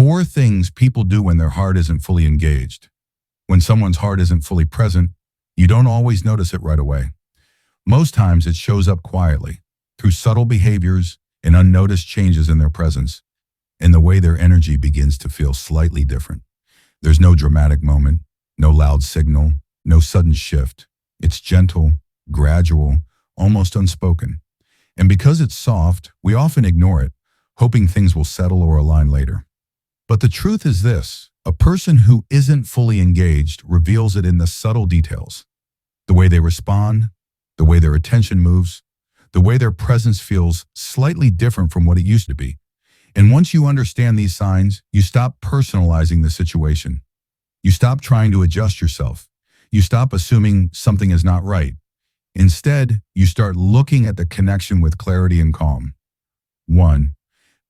Four things people do when their heart isn't fully engaged. When someone's heart isn't fully present, you don't always notice it right away. Most times it shows up quietly, through subtle behaviors and unnoticed changes in their presence, and the way their energy begins to feel slightly different. There's no dramatic moment, no loud signal, no sudden shift. It's gentle, gradual, almost unspoken. And because it's soft, we often ignore it, hoping things will settle or align later. But the truth is this: a person who isn't fully engaged reveals it in the subtle details. The way they respond, the way their attention moves, the way their presence feels slightly different from what it used to be. And once you understand these signs, you stop personalizing the situation. You stop trying to adjust yourself. You stop assuming something is not right. Instead, you start looking at the connection with clarity and calm. 1.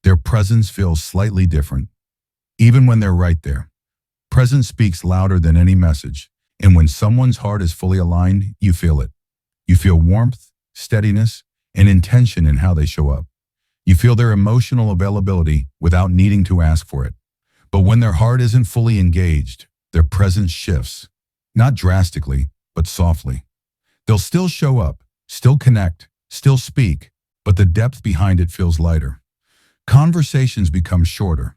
Their presence feels slightly different. Even when they're right there, presence speaks louder than any message. And when someone's heart is fully aligned, you feel it. You feel warmth, steadiness, and intention in how they show up. You feel their emotional availability without needing to ask for it. But when their heart isn't fully engaged, their presence shifts. Not drastically, but softly. They'll still show up, still connect, still speak, but the depth behind it feels lighter. Conversations become shorter.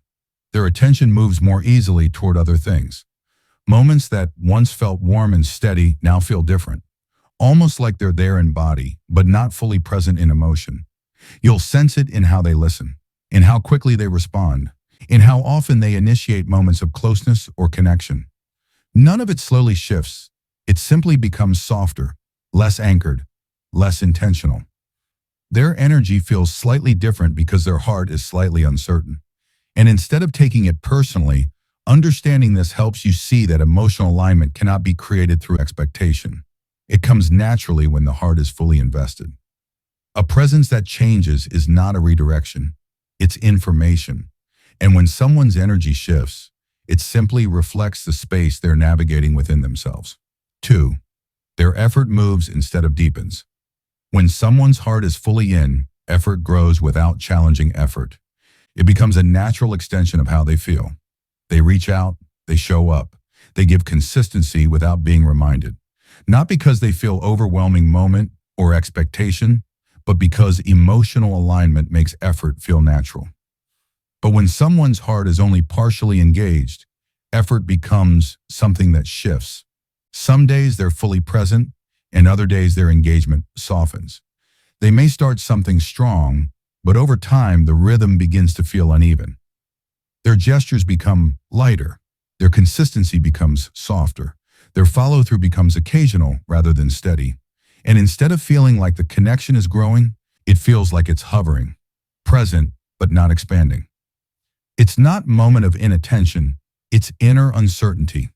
Their attention moves more easily toward other things. Moments that once felt warm and steady now feel different. Almost like they're there in body, but not fully present in emotion. You'll sense it in how they listen, in how quickly they respond, in how often they initiate moments of closeness or connection. None of it slowly shifts. It simply becomes softer, less anchored, less intentional. Their energy feels slightly different because their heart is slightly uncertain. And instead of taking it personally, understanding this helps you see that emotional alignment cannot be created through expectation. It comes naturally when the heart is fully invested. A presence that changes is not a redirection. It's information. And when someone's energy shifts, it simply reflects the space they're navigating within themselves. 2. Their effort moves instead of deepens. When someone's heart is fully in, effort grows without challenging effort. It becomes a natural extension of how they feel. They reach out, they show up, they give consistency without being reminded. Not because they feel overwhelming moment or expectation, but because emotional alignment makes effort feel natural. But when someone's heart is only partially engaged, effort becomes something that shifts. Some days they're fully present, and other days their engagement softens. They may start something strong, but over time the rhythm begins to feel uneven. Their gestures become lighter, their consistency becomes softer, their follow-through becomes occasional rather than steady. And instead of feeling like the connection is growing, it feels like it's hovering, present but not expanding. It's not moment of inattention, it's inner uncertainty.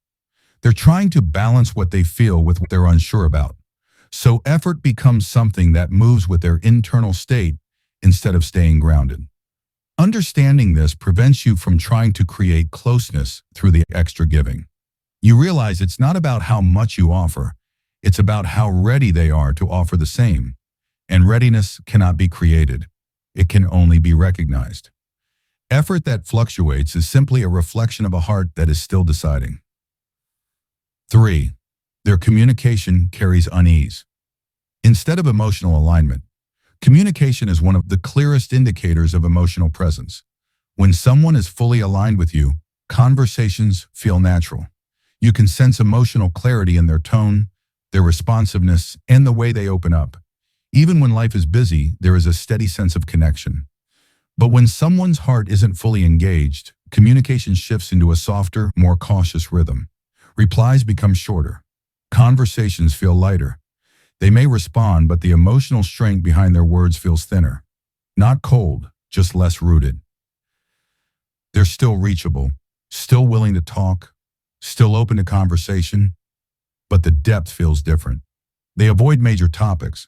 They're trying to balance what they feel with what they're unsure about. So effort becomes something that moves with their internal state instead of staying grounded. Understanding this prevents you from trying to create closeness through the extra giving. You realize it's not about how much you offer, it's about how ready they are to offer the same. And readiness cannot be created. It can only be recognized. Effort that fluctuates is simply a reflection of a heart that is still deciding. 3. Their communication carries unease. Instead of emotional alignment, communication is one of the clearest indicators of emotional presence. When someone is fully aligned with you, conversations feel natural. You can sense emotional clarity in their tone, their responsiveness, and the way they open up. Even when life is busy, there is a steady sense of connection. But when someone's heart isn't fully engaged, communication shifts into a softer, more cautious rhythm. Replies become shorter. Conversations feel lighter. They may respond, but the emotional strength behind their words feels thinner. Not cold, just less rooted. They're still reachable, still willing to talk, still open to conversation, but the depth feels different. They avoid major topics,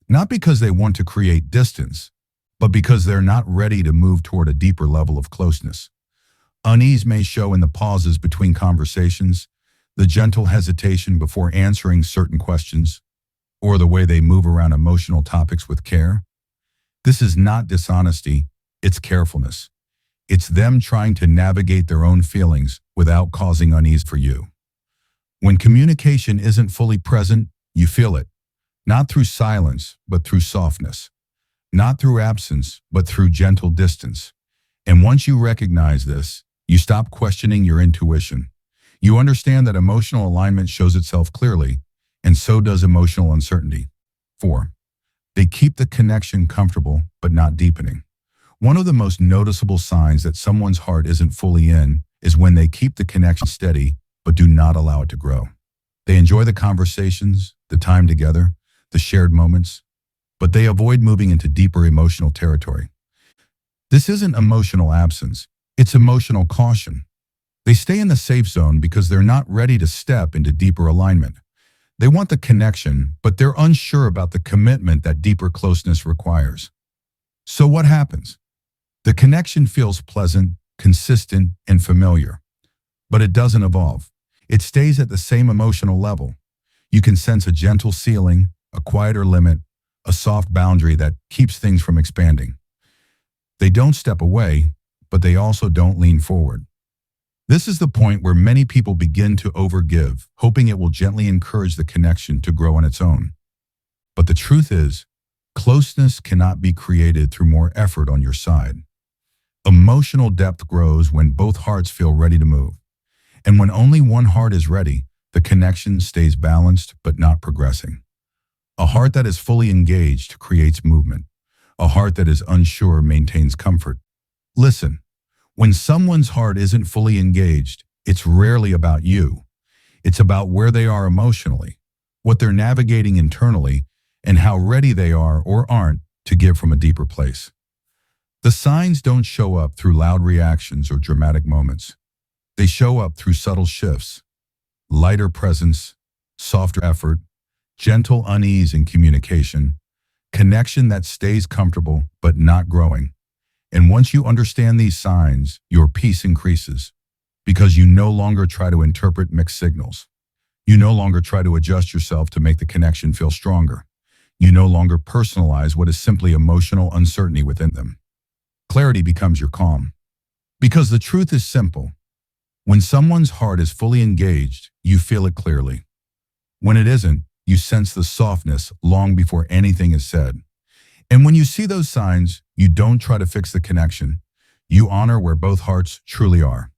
not because they want to create distance, but because they're not ready to move toward a deeper level of closeness. Unease may show in the pauses between conversations, the gentle hesitation before answering certain questions, or the way they move around emotional topics with care. This is not dishonesty, it's carefulness. It's them trying to navigate their own feelings without causing unease for you. When communication isn't fully present, you feel it, not through silence, but through softness, not through absence, but through gentle distance. And once you recognize this, you stop questioning your intuition. You understand that emotional alignment shows itself clearly, and so does emotional uncertainty. 4. They keep the connection comfortable but not deepening. One of the most noticeable signs that someone's heart isn't fully in is when they keep the connection steady but do not allow it to grow. They enjoy the conversations, the time together, the shared moments, but they avoid moving into deeper emotional territory. This isn't emotional absence, it's emotional caution. They stay in the safe zone because they're not ready to step into deeper alignment. They want the connection, but they're unsure about the commitment that deeper closeness requires. So what happens? The connection feels pleasant, consistent, and familiar, but it doesn't evolve. It stays at the same emotional level. You can sense a gentle ceiling, a quieter limit, a soft boundary that keeps things from expanding. They don't step away, but they also don't lean forward. This is the point where many people begin to overgive, hoping it will gently encourage the connection to grow on its own. But the truth is, closeness cannot be created through more effort on your side. Emotional depth grows when both hearts feel ready to move. And when only one heart is ready, the connection stays balanced but not progressing. A heart that is fully engaged creates movement. A heart that is unsure maintains comfort. Listen. When someone's heart isn't fully engaged, it's rarely about you. It's about where they are emotionally, what they're navigating internally, and how ready they are or aren't to give from a deeper place. The signs don't show up through loud reactions or dramatic moments. They show up through subtle shifts, lighter presence, softer effort, gentle unease in communication, connection that stays comfortable but not growing. And once you understand these signs, your peace increases because you no longer try to interpret mixed signals. You no longer try to adjust yourself to make the connection feel stronger. You no longer personalize what is simply emotional uncertainty within them. Clarity becomes your calm. Because the truth is simple. When someone's heart is fully engaged, you feel it clearly. When it isn't, you sense the softness long before anything is said. And when you see those signs, you don't try to fix the connection. You honor where both hearts truly are.